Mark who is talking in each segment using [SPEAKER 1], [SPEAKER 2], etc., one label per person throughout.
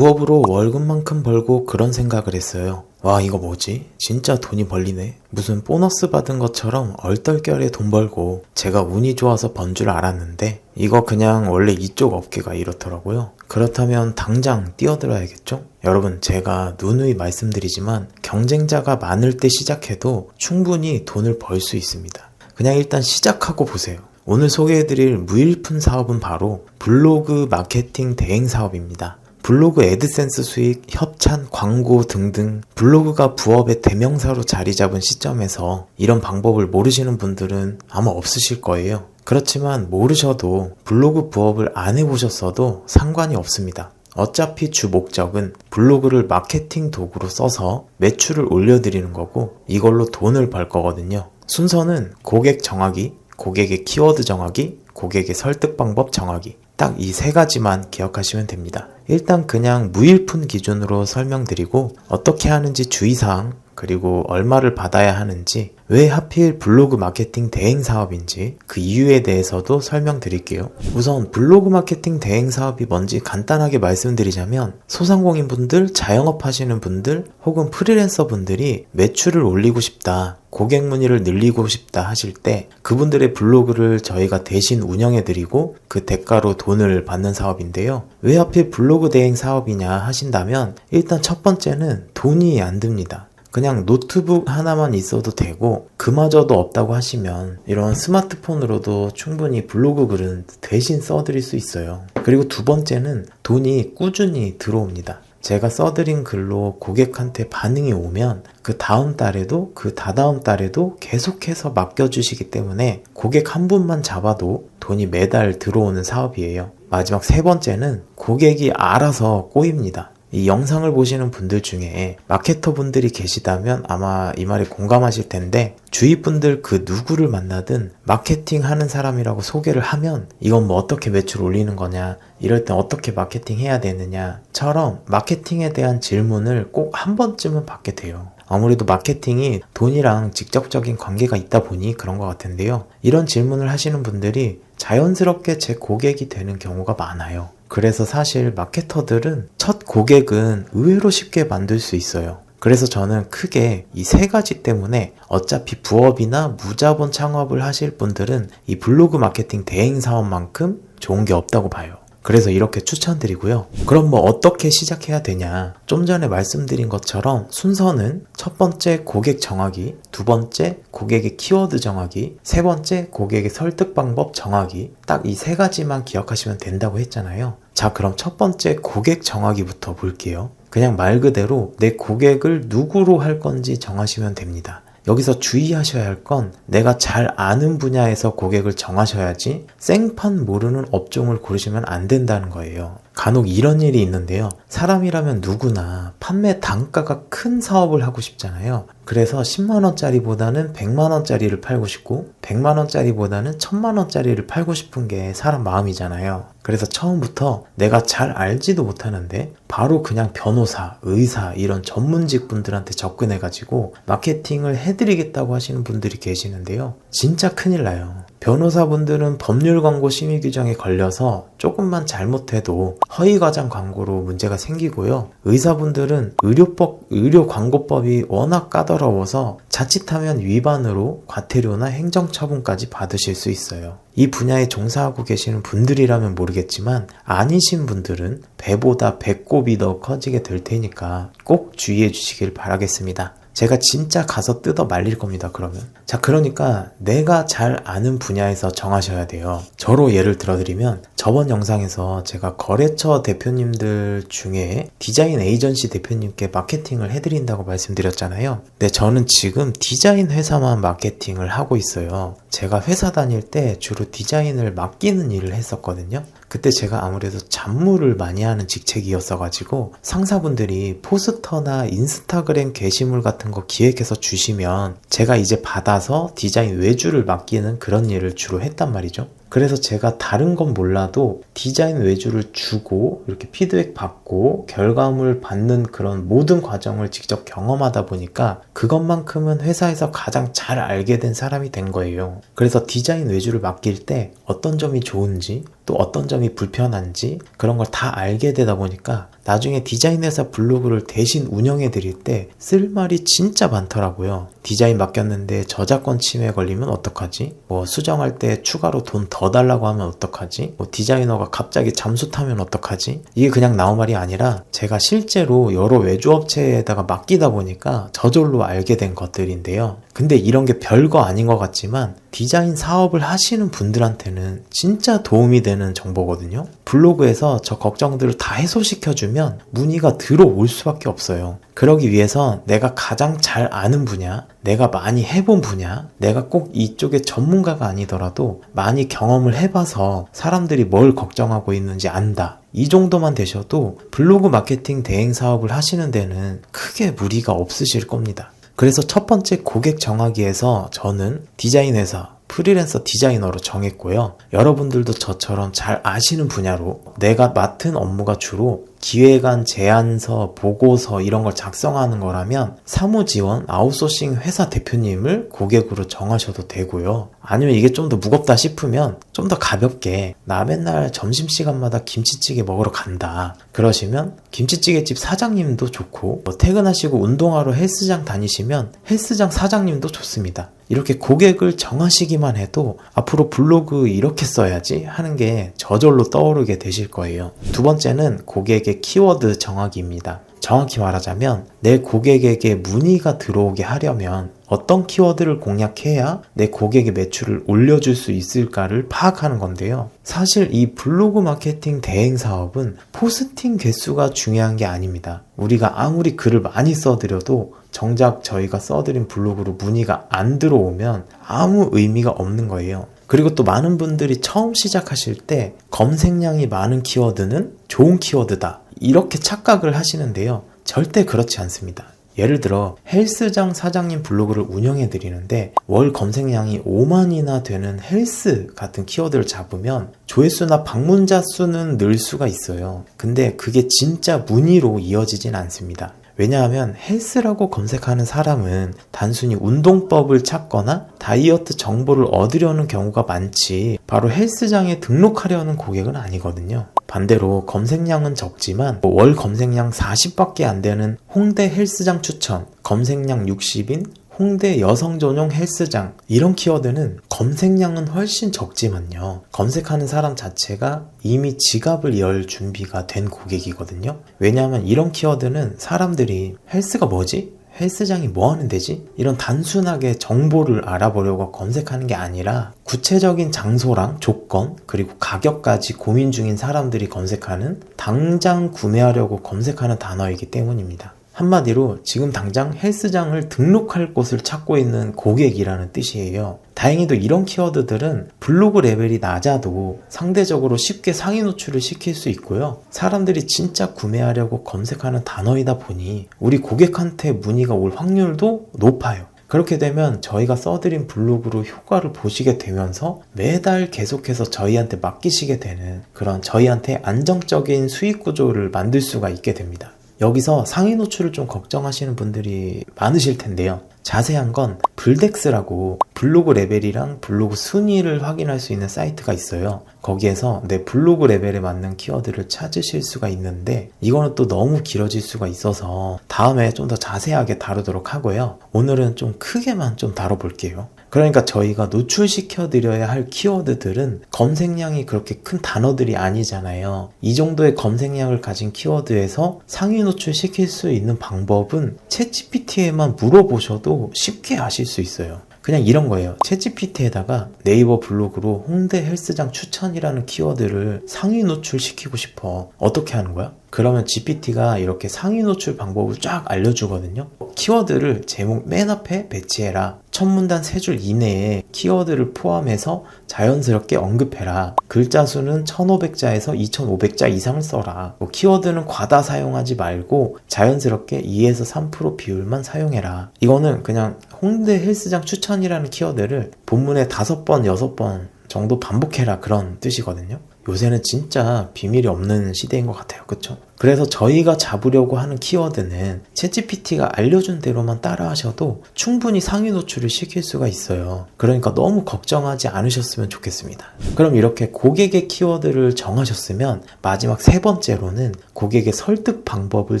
[SPEAKER 1] 부업으로 월급만큼 벌고 그런 생각을 했어요. 와, 이거 뭐지? 진짜 돈이 벌리네. 무슨 보너스 받은 것처럼 얼떨결에 돈 벌고 제가 운이 좋아서 번 줄 알았는데 이거 그냥 원래 이쪽 업계가 이렇더라고요. 그렇다면 당장 뛰어들어야겠죠? 여러분, 제가 누누이 말씀드리지만 경쟁자가 많을 때 시작해도 충분히 돈을 벌 수 있습니다. 그냥 일단 시작하고 보세요. 오늘 소개해드릴 무일푼 사업은 바로 블로그 마케팅 대행 사업입니다. 블로그 애드센스 수익, 협찬, 광고 등등 블로그가 부업의 대명사로 자리 잡은 시점에서 이런 방법을 모르시는 분들은 아마 없으실 거예요. 그렇지만 모르셔도 블로그 부업을 안 해보셨어도 상관이 없습니다. 어차피 주 목적은 블로그를 마케팅 도구로 써서 매출을 올려드리는 거고 이걸로 돈을 벌 거거든요. 순서는 고객 정하기, 고객의 키워드 정하기, 고객의 설득 방법 정하기, 딱 이 세 가지만 기억하시면 됩니다. 일단 그냥 무일푼 기준으로 설명드리고 어떻게 하는지 주의사항, 그리고 얼마를 받아야 하는지, 왜 하필 블로그 마케팅 대행 사업인지 그 이유에 대해서도 설명드릴게요. 우선 블로그 마케팅 대행 사업이 뭔지 간단하게 말씀드리자면 소상공인분들, 자영업 하시는 분들 혹은 프리랜서 분들이 매출을 올리고 싶다, 고객 문의를 늘리고 싶다 하실 때 그분들의 블로그를 저희가 대신 운영해 드리고 그 대가로 돈을 받는 사업인데요. 왜 하필 블로그 대행 사업이냐 하신다면 일단 첫 번째는 돈이 안 듭니다. 그냥 노트북 하나만 있어도 되고 그마저도 없다고 하시면 이런 스마트폰으로도 충분히 블로그 글은 대신 써드릴 수 있어요. 그리고 두 번째는 돈이 꾸준히 들어옵니다. 제가 써드린 글로 고객한테 반응이 오면 그 다음 달에도 그 다다음 달에도 계속해서 맡겨주시기 때문에 고객 한 분만 잡아도 돈이 매달 들어오는 사업이에요. 마지막 세 번째는 고객이 알아서 꼬입니다. 이 영상을 보시는 분들 중에 마케터 분들이 계시다면 아마 이 말에 공감하실 텐데 주위 분들 그 누구를 만나든 마케팅 하는 사람이라고 소개를 하면 이건 뭐 어떻게 매출 올리는 거냐, 이럴 땐 어떻게 마케팅 해야 되느냐처럼 마케팅에 대한 질문을 꼭 한 번쯤은 받게 돼요. 아무래도 마케팅이 돈이랑 직접적인 관계가 있다 보니 그런 것 같은데요. 이런 질문을 하시는 분들이 자연스럽게 제 고객이 되는 경우가 많아요. 그래서 사실 마케터들은 첫 고객은 의외로 쉽게 만들 수 있어요. 그래서 저는 크게 이 세 가지 때문에 어차피 부업이나 무자본 창업을 하실 분들은 이 블로그 마케팅 대행 사업만큼 좋은 게 없다고 봐요. 그래서 이렇게 추천드리고요. 그럼 뭐 어떻게 시작해야 되냐? 좀 전에 말씀드린 것처럼 순서는 첫 번째 고객 정하기, 두 번째 고객의 키워드 정하기, 세 번째 고객의 설득 방법 정하기, 딱 이 세 가지만 기억하시면 된다고 했잖아요. 자, 그럼 첫 번째 고객 정하기부터 볼게요. 그냥 말 그대로 내 고객을 누구로 할 건지 정하시면 됩니다. 여기서 주의하셔야 할 건 내가 잘 아는 분야에서 고객을 정하셔야지 생판 모르는 업종을 고르시면 안 된다는 거예요. 간혹 이런 일이 있는데요. 사람이라면 누구나 판매 단가가 큰 사업을 하고 싶잖아요. 그래서 10만원짜리보다는 100만원짜리를 팔고 싶고 100만원짜리보다는 1000만원짜리를 팔고 싶은 게 사람 마음이잖아요. 그래서 처음부터 내가 잘 알지도 못하는데 바로 그냥 변호사, 의사 이런 전문직 분들한테 접근해가지고 마케팅을 해드리겠다고 하시는 분들이 계시는데요. 진짜 큰일 나요. 변호사분들은 법률 광고 심의 규정에 걸려서 조금만 잘못해도 허위과장 광고로 문제가 생기고요. 의사분들은 의료 광고법이 워낙 까다로워서 자칫하면 위반으로 과태료나 행정처분까지 받으실 수 있어요. 이 분야에 종사하고 계시는 분들이라면 모르겠지만 아니신 분들은 배보다 배꼽이 더 커지게 될 테니까 꼭 주의해 주시길 바라겠습니다. 제가 진짜 가서 뜯어 말릴 겁니다, 그러면. 자, 그러니까 내가 잘 아는 분야에서 정하셔야 돼요. 저로 예를 들어드리면 저번 영상에서 제가 거래처 대표님들 중에 디자인 에이전시 대표님께 마케팅을 해드린다고 말씀드렸잖아요. 근데 저는 지금 디자인 회사만 마케팅을 하고 있어요. 제가 회사 다닐 때 주로 디자인을 맡기는 일을 했었거든요. 그때 제가 아무래도 잡무를 많이 하는 직책이었어가지고 상사분들이 포스터나 인스타그램 게시물 같은 거 기획해서 주시면 제가 이제 받아서 디자인 외주를 맡기는 그런 일을 주로 했단 말이죠. 그래서 제가 다른 건 몰라도 디자인 외주를 주고 이렇게 피드백 받고 결과물 받는 그런 모든 과정을 직접 경험하다 보니까 그것만큼은 회사에서 가장 잘 알게 된 사람이 된 거예요. 그래서 디자인 외주를 맡길 때 어떤 점이 좋은지, 또 어떤 점이 불편한지 그런 걸 다 알게 되다 보니까 나중에 디자인회사 블로그를 대신 운영해 드릴 때 쓸 말이 진짜 많더라고요. 디자인 맡겼는데 저작권 침해 걸리면 어떡하지? 수정할 때 추가로 돈 더 달라고 하면 어떡하지? 디자이너가 갑자기 잠수 타면 어떡하지? 이게 그냥 나온 말이 아니라 제가 실제로 여러 외주업체에다가 맡기다 보니까 저절로 알게 된 것들인데요. 근데 이런 게 별거 아닌 것 같지만 디자인 사업을 하시는 분들한테는 진짜 도움이 되는 정보거든요. 블로그에서 저 걱정들을 다 해소시켜주면 문의가 들어올 수밖에 없어요. 그러기 위해서 내가 가장 잘 아는 분야, 내가 많이 해본 분야, 내가 꼭 이쪽의 전문가가 아니더라도 많이 경험을 해봐서 사람들이 뭘 걱정하고 있는지 안다. 이 정도만 되셔도 블로그 마케팅 대행 사업을 하시는 데는 크게 무리가 없으실 겁니다. 그래서 첫 번째 고객 정하기에서 저는 디자인 회사, 프리랜서 디자이너로 정했고요. 여러분들도 저처럼 잘 아시는 분야로 내가 맡은 업무가 주로 기획안, 제안서, 보고서 이런 걸 작성하는 거라면 사무지원, 아웃소싱 회사 대표님을 고객으로 정하셔도 되고요. 아니면 이게 좀 더 무겁다 싶으면 좀 더 가볍게 나 맨날 점심시간마다 김치찌개 먹으러 간다. 그러시면 김치찌개집 사장님도 좋고 퇴근하시고 운동하러 헬스장 다니시면 헬스장 사장님도 좋습니다. 이렇게 고객을 정하시기만 해도 앞으로 블로그 이렇게 써야지 하는 게 저절로 떠오르게 되실 거예요. 두 번째는 고객의 키워드 정하기입니다. 정확히 말하자면 내 고객에게 문의가 들어오게 하려면 어떤 키워드를 공략해야 내 고객의 매출을 올려줄 수 있을까를 파악하는 건데요. 사실 이 블로그 마케팅 대행 사업은 포스팅 개수가 중요한 게 아닙니다. 우리가 아무리 글을 많이 써드려도 정작 저희가 써드린 블로그로 문의가 안 들어오면 아무 의미가 없는 거예요. 그리고 또 많은 분들이 처음 시작하실 때 검색량이 많은 키워드는 좋은 키워드다. 이렇게 착각을 하시는데요. 절대 그렇지 않습니다. 예를 들어 헬스장 사장님 블로그를 운영해 드리는데 월 검색량이 5만이나 되는 헬스 같은 키워드를 잡으면 조회수나 방문자 수는 늘 수가 있어요. 근데 그게 진짜 문의로 이어지진 않습니다. 왜냐하면 헬스라고 검색하는 사람은 단순히 운동법을 찾거나 다이어트 정보를 얻으려는 경우가 많지 바로 헬스장에 등록하려는 고객은 아니거든요. 반대로 검색량은 적지만 월 검색량 40밖에 안 되는 홍대 헬스장 추천, 검색량 60인 홍대 여성 전용 헬스장 이런 키워드는 검색량은 훨씬 적지만요. 검색하는 사람 자체가 이미 지갑을 열 준비가 된 고객이거든요. 왜냐하면 이런 키워드는 사람들이 헬스가 뭐지? 헬스장이 뭐 하는 데지? 이런 단순하게 정보를 알아보려고 검색하는 게 아니라 구체적인 장소랑 조건 그리고 가격까지 고민 중인 사람들이 검색하는 당장 구매하려고 검색하는 단어이기 때문입니다. 한마디로 지금 당장 헬스장을 등록할 곳을 찾고 있는 고객이라는 뜻이에요. 다행히도 이런 키워드들은 블로그 레벨이 낮아도 상대적으로 쉽게 상위 노출을 시킬 수 있고요. 사람들이 진짜 구매하려고 검색하는 단어이다 보니 우리 고객한테 문의가 올 확률도 높아요. 그렇게 되면 저희가 써드린 블로그로 효과를 보시게 되면서 매달 계속해서 저희한테 맡기시게 되는 그런 저희한테 안정적인 수익 구조를 만들 수가 있게 됩니다. 여기서 상위 노출을 좀 걱정하시는 분들이 많으실 텐데요. 자세한 건 블덱스라고 블로그 레벨이랑 블로그 순위를 확인할 수 있는 사이트가 있어요. 거기에서 내 블로그 레벨에 맞는 키워드를 찾으실 수가 있는데 이거는 또 너무 길어질 수가 있어서 다음에 좀 더 자세하게 다루도록 하고요. 오늘은 좀 크게만 좀 다뤄볼게요. 그러니까 저희가 노출시켜 드려야 할 키워드들은 검색량이 그렇게 큰 단어들이 아니잖아요. 이 정도의 검색량을 가진 키워드에서 상위 노출시킬 수 있는 방법은 챗GPT에만 물어보셔도 쉽게 아실 수 있어요. 그냥 이런 거예요. 챗GPT에다가 네이버 블로그로 홍대 헬스장 추천이라는 키워드를 상위 노출시키고 싶어. 어떻게 하는 거야? 그러면 GPT가 이렇게 상위 노출 방법을 쫙 알려주거든요. 키워드를 제목 맨 앞에 배치해라. 첫 문단 3줄 이내에 키워드를 포함해서 자연스럽게 언급해라. 글자 수는 1500자에서 2500자 이상을 써라. 키워드는 과다 사용하지 말고 자연스럽게 2에서 3% 비율만 사용해라. 이거는 그냥 홍대 헬스장 추천이라는 키워드를 본문에 5번, 6번 정도 반복해라 그런 뜻이거든요. 요새는 진짜 비밀이 없는 시대인 것 같아요. 그쵸? 그래서 저희가 잡으려고 하는 키워드는 챗GPT가 알려준 대로만 따라 하셔도 충분히 상위 노출을 시킬 수가 있어요. 그러니까 너무 걱정하지 않으셨으면 좋겠습니다. 그럼 이렇게 고객의 키워드를 정하셨으면 마지막 세 번째로는 고객의 설득 방법을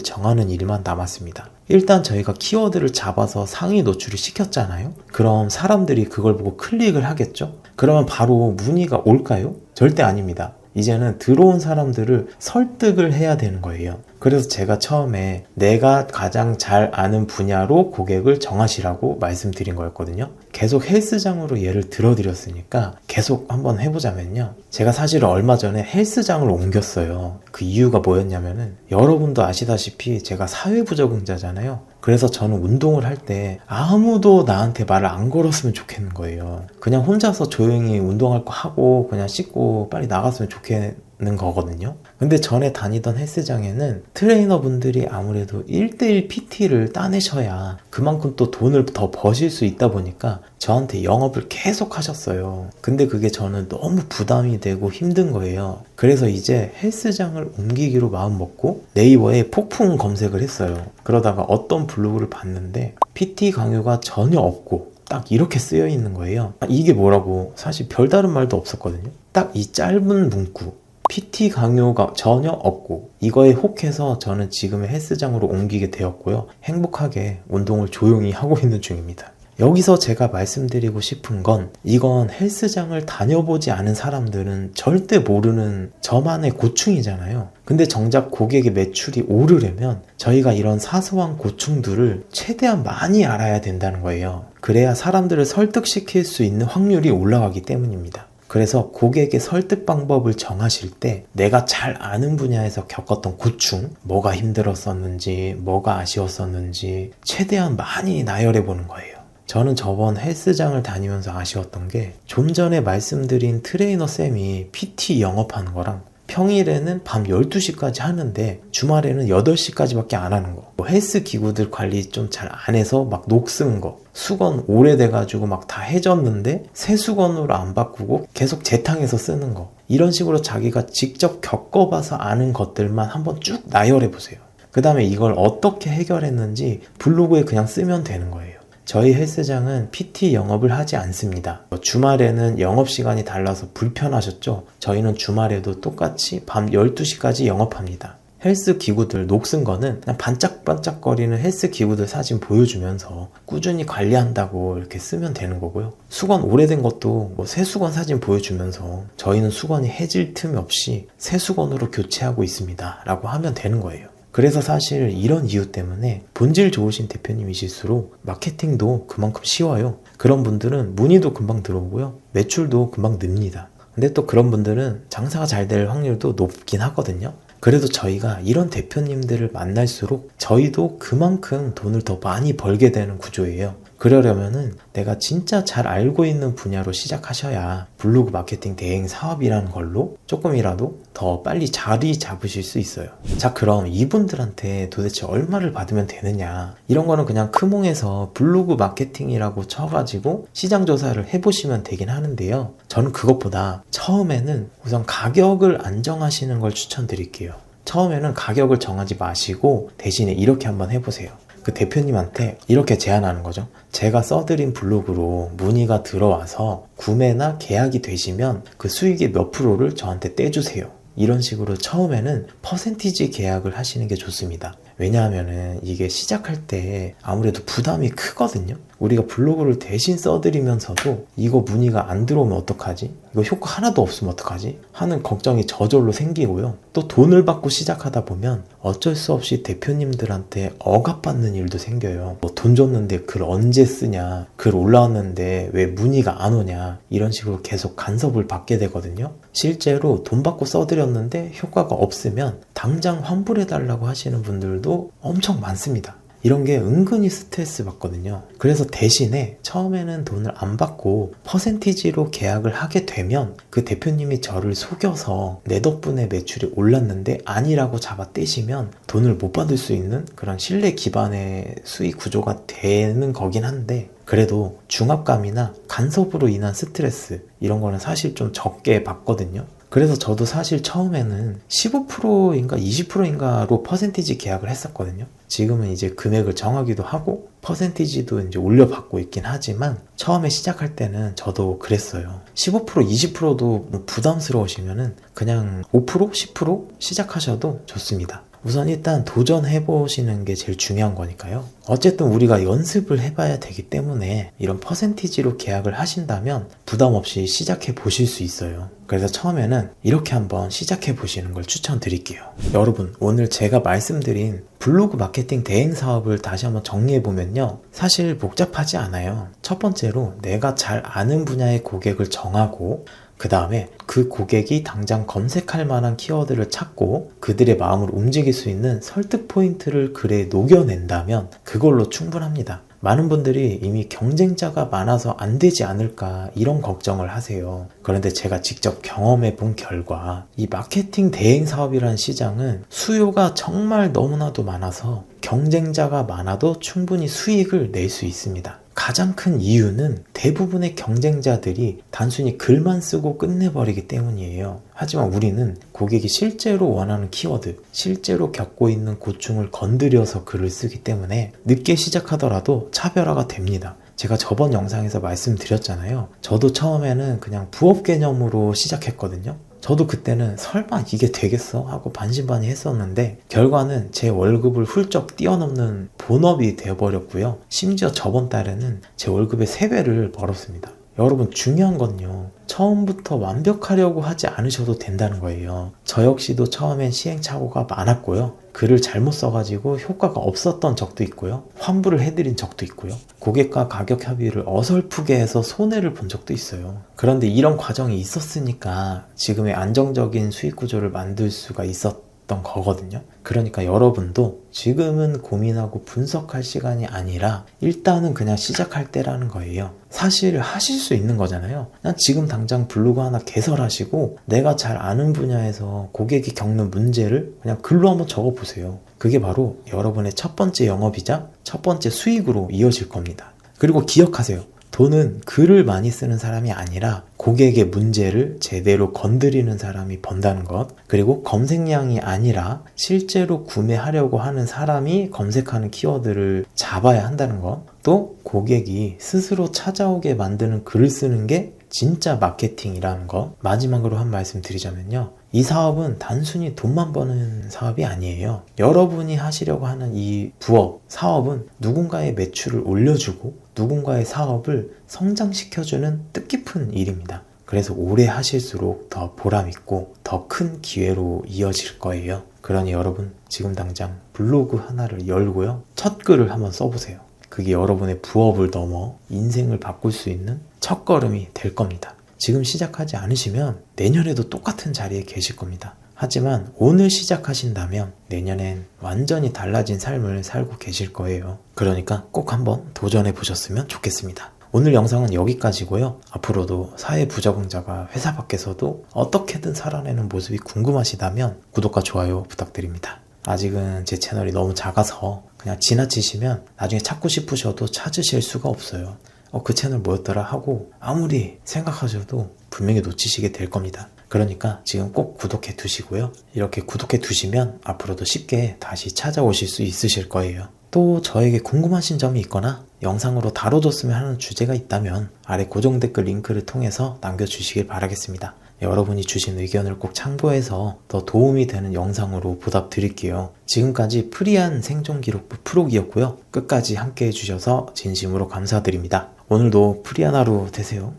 [SPEAKER 1] 정하는 일만 남았습니다. 일단 저희가 키워드를 잡아서 상위 노출을 시켰잖아요. 그럼 사람들이 그걸 보고 클릭을 하겠죠? 그러면 바로 문의가 올까요? 절대 아닙니다. 이제는 들어온 사람들을 설득을 해야 되는 거예요. 그래서 제가 처음에 내가 가장 잘 아는 분야로 고객을 정하시라고 말씀드린 거였거든요. 계속 헬스장으로 예를 들어드렸으니까 계속 한번 해보자면요. 제가 사실 얼마 전에 헬스장을 옮겼어요. 그 이유가 뭐였냐면은 여러분도 아시다시피 제가 사회부적응자잖아요. 그래서 저는 운동을 할 때 아무도 나한테 말을 안 걸었으면 좋겠는 거예요. 그냥 혼자서 조용히 운동할 거 하고 그냥 씻고 빨리 나갔으면 좋겠는 거거든요. 근데 전에 다니던 헬스장에는 트레이너분들이 아무래도 1대1 PT를 따내셔야 그만큼 또 돈을 더 버실 수 있다 보니까 저한테 영업을 계속 하셨어요. 근데 그게 저는 너무 부담이 되고 힘든 거예요. 그래서 이제 헬스장을 옮기기로 마음먹고 네이버에 폭풍 검색을 했어요. 그러다가 어떤 블로그를 봤는데 PT 강요가 전혀 없고 딱 이렇게 쓰여 있는 거예요. 이게 뭐라고 사실 별다른 말도 없었거든요. 딱 이 짧은 문구 PT 강요가 전혀 없고 이거에 혹해서 저는 지금의 헬스장으로 옮기게 되었고요. 행복하게 운동을 조용히 하고 있는 중입니다. 여기서 제가 말씀드리고 싶은 건 이건 헬스장을 다녀보지 않은 사람들은 절대 모르는 저만의 고충이잖아요. 근데 정작 고객의 매출이 오르려면 저희가 이런 사소한 고충들을 최대한 많이 알아야 된다는 거예요. 그래야 사람들을 설득시킬 수 있는 확률이 올라가기 때문입니다. 그래서 고객의 설득 방법을 정하실 때 내가 잘 아는 분야에서 겪었던 고충, 뭐가 힘들었었는지, 뭐가 아쉬웠었는지 최대한 많이 나열해 보는 거예요. 저는 저번 헬스장을 다니면서 아쉬웠던 게 좀 전에 말씀드린 트레이너 쌤이 PT 영업하는 거랑 평일에는 밤 12시까지 하는데 주말에는 8시까지밖에 안 하는 거. 헬스 기구들 관리 좀 잘 안 해서 막 녹슨 거. 수건 오래돼가지고 막 다 해졌는데 새 수건으로 안 바꾸고 계속 재탕해서 쓰는 거. 이런 식으로 자기가 직접 겪어봐서 아는 것들만 한번 쭉 나열해보세요. 그 다음에 이걸 어떻게 해결했는지 블로그에 그냥 쓰면 되는 거예요. 저희 헬스장은 PT 영업을 하지 않습니다. 주말에는 영업시간이 달라서 불편하셨죠? 저희는 주말에도 똑같이 밤 12시까지 영업합니다. 헬스 기구들 녹슨 거는 그냥 반짝반짝거리는 헬스 기구들 사진 보여주면서 꾸준히 관리한다고 이렇게 쓰면 되는 거고요. 수건 오래된 것도 새 수건 사진 보여주면서 저희는 수건이 해질 틈이 없이 새 수건으로 교체하고 있습니다 라고 하면 되는 거예요. 그래서 사실 이런 이유 때문에 본질 좋으신 대표님이실수록 마케팅도 그만큼 쉬워요. 그런 분들은 문의도 금방 들어오고요. 매출도 금방 늡니다. 근데 또 그런 분들은 장사가 잘 될 확률도 높긴 하거든요. 그래도 저희가 이런 대표님들을 만날수록 저희도 그만큼 돈을 더 많이 벌게 되는 구조예요. 그러려면은 내가 진짜 잘 알고 있는 분야로 시작하셔야 블로그 마케팅 대행 사업이라는 걸로 조금이라도 더 빨리 자리 잡으실 수 있어요. 자, 그럼 이분들한테 도대체 얼마를 받으면 되느냐, 이런 거는 그냥 크몽에서 블로그 마케팅이라고 쳐가지고 시장 조사를 해보시면 되긴 하는데요. 저는 그것보다 처음에는 우선 가격을 안정하시는 걸 추천드릴게요. 처음에는 가격을 정하지 마시고 대신에 이렇게 한번 해보세요. 그 대표님한테 이렇게 제안하는 거죠. 제가 써드린 블로그로 문의가 들어와서 구매나 계약이 되시면 그 수익의 몇 프로를 저한테 떼주세요. 이런 식으로 처음에는 퍼센티지 계약을 하시는 게 좋습니다. 왜냐하면은 이게 시작할 때 아무래도 부담이 크거든요. 우리가 블로그를 대신 써드리면서도 이거 문의가 안 들어오면 어떡하지? 이거 효과 하나도 없으면 어떡하지? 하는 걱정이 저절로 생기고요. 또 돈을 받고 시작하다 보면 어쩔 수 없이 대표님들한테 억압받는 일도 생겨요. 뭐 돈 줬는데 글 언제 쓰냐, 글 올라왔는데 왜 문의가 안 오냐, 이런 식으로 계속 간섭을 받게 되거든요. 실제로 돈 받고 써드렸는데 효과가 없으면 당장 환불해달라고 하시는 분들도 엄청 많습니다. 이런 게 은근히 스트레스 받거든요. 그래서 대신에 처음에는 돈을 안 받고 퍼센티지로 계약을 하게 되면 그 대표님이 저를 속여서 내 덕분에 매출이 올랐는데 아니라고 잡아 떼시면 돈을 못 받을 수 있는 그런 신뢰 기반의 수익 구조가 되는 거긴 한데, 그래도 중압감이나 간섭으로 인한 스트레스 이런 거는 사실 좀 적게 받거든요. 그래서 저도 사실 처음에는 15%인가 20%인가로 퍼센티지 계약을 했었거든요. 지금은 이제 금액을 정하기도 하고 퍼센티지도 이제 올려받고 있긴 하지만 처음에 시작할 때는 저도 그랬어요. 15% 20%도 뭐 부담스러우시면은 그냥 5% 10% 시작하셔도 좋습니다. 우선 일단 도전해보시는 게 제일 중요한 거니까요. 어쨌든 우리가 연습을 해봐야 되기 때문에 이런 퍼센티지로 계약을 하신다면 부담 없이 시작해 보실 수 있어요. 그래서 처음에는 이렇게 한번 시작해 보시는 걸 추천드릴게요. 여러분, 오늘 제가 말씀드린 블로그 마케팅 대행 사업을 다시 한번 정리해 보면요, 사실 복잡하지 않아요. 첫 번째로 내가 잘 아는 분야의 고객을 정하고, 그 다음에 그 고객이 당장 검색할 만한 키워드를 찾고 그들의 마음을 움직일 수 있는 설득 포인트를 글에 녹여낸다면 그걸로 충분합니다. 많은 분들이 이미 경쟁자가 많아서 안 되지 않을까 이런 걱정을 하세요. 그런데 제가 직접 경험해 본 결과 이 마케팅 대행 사업이라는 시장은 수요가 정말 너무나도 많아서 경쟁자가 많아도 충분히 수익을 낼 수 있습니다. 가장 큰 이유는 대부분의 경쟁자들이 단순히 글만 쓰고 끝내버리기 때문이에요. 하지만 우리는 고객이 실제로 원하는 키워드, 실제로 겪고 있는 고충을 건드려서 글을 쓰기 때문에 늦게 시작하더라도 차별화가 됩니다. 제가 저번 영상에서 말씀드렸잖아요. 저도 처음에는 그냥 부업 개념으로 시작했거든요. 저도 그때는 설마 이게 되겠어? 하고 반신반의 했었는데 결과는 제 월급을 훌쩍 뛰어넘는 본업이 되어버렸고요. 심지어 저번 달에는 제 월급의 3배를 벌었습니다. 여러분, 중요한 건요, 처음부터 완벽하려고 하지 않으셔도 된다는 거예요. 저 역시도 처음엔 시행착오가 많았고요. 글을 잘못 써가지고 효과가 없었던 적도 있고요. 환불을 해드린 적도 있고요. 고객과 가격 협의를 어설프게 해서 손해를 본 적도 있어요. 그런데 이런 과정이 있었으니까 지금의 안정적인 수익 구조를 만들 수가 있었던 거거든요. 그러니까 여러분도 지금은 고민하고 분석할 시간이 아니라 일단은 그냥 시작할 때라는 거예요. 사실 하실 수 있는 거잖아요. 그냥 지금 당장 블로그 하나 개설하시고 내가 잘 아는 분야에서 고객이 겪는 문제를 그냥 글로 한번 적어보세요. 그게 바로 여러분의 첫 번째 영업이자 첫 번째 수익으로 이어질 겁니다. 그리고 기억하세요. 돈은 글을 많이 쓰는 사람이 아니라 고객의 문제를 제대로 건드리는 사람이 번다는 것, 그리고 검색량이 아니라 실제로 구매하려고 하는 사람이 검색하는 키워드를 잡아야 한다는 것, 또 고객이 스스로 찾아오게 만드는 글을 쓰는 게 진짜 마케팅이라는 거. 마지막으로 한 말씀 드리자면요, 이 사업은 단순히 돈만 버는 사업이 아니에요. 여러분이 하시려고 하는 이 부업, 사업은 누군가의 매출을 올려주고 누군가의 사업을 성장시켜주는 뜻깊은 일입니다. 그래서 오래 하실수록 더 보람있고 더 큰 기회로 이어질 거예요. 그러니 여러분, 지금 당장 블로그 하나를 열고요, 첫 글을 한번 써보세요. 그게 여러분의 부업을 넘어 인생을 바꿀 수 있는 첫걸음이 될 겁니다. 지금 시작하지 않으시면 내년에도 똑같은 자리에 계실 겁니다. 하지만 오늘 시작하신다면 내년엔 완전히 달라진 삶을 살고 계실 거예요. 그러니까 꼭 한번 도전해 보셨으면 좋겠습니다. 오늘 영상은 여기까지고요. 앞으로도 사회 부적응자가 회사 밖에서도 어떻게든 살아내는 모습이 궁금하시다면 구독과 좋아요 부탁드립니다. 아직은 제 채널이 너무 작아서 그냥 지나치시면 나중에 찾고 싶으셔도 찾으실 수가 없어요. 그 채널 뭐였더라 하고 아무리 생각하셔도 분명히 놓치시게 될 겁니다. 그러니까 지금 꼭 구독해 두시고요. 이렇게 구독해 두시면 앞으로도 쉽게 다시 찾아오실 수 있으실 거예요. 또 저에게 궁금하신 점이 있거나 영상으로 다뤄줬으면 하는 주제가 있다면 아래 고정 댓글 링크를 통해서 남겨주시길 바라겠습니다. 여러분이 주신 의견을 꼭 참고해서 더 도움이 되는 영상으로 보답 드릴게요. 지금까지 프리한 생존기록부 프로기였고요. 끝까지 함께 해주셔서 진심으로 감사드립니다. 오늘도 프리한 하루 되세요.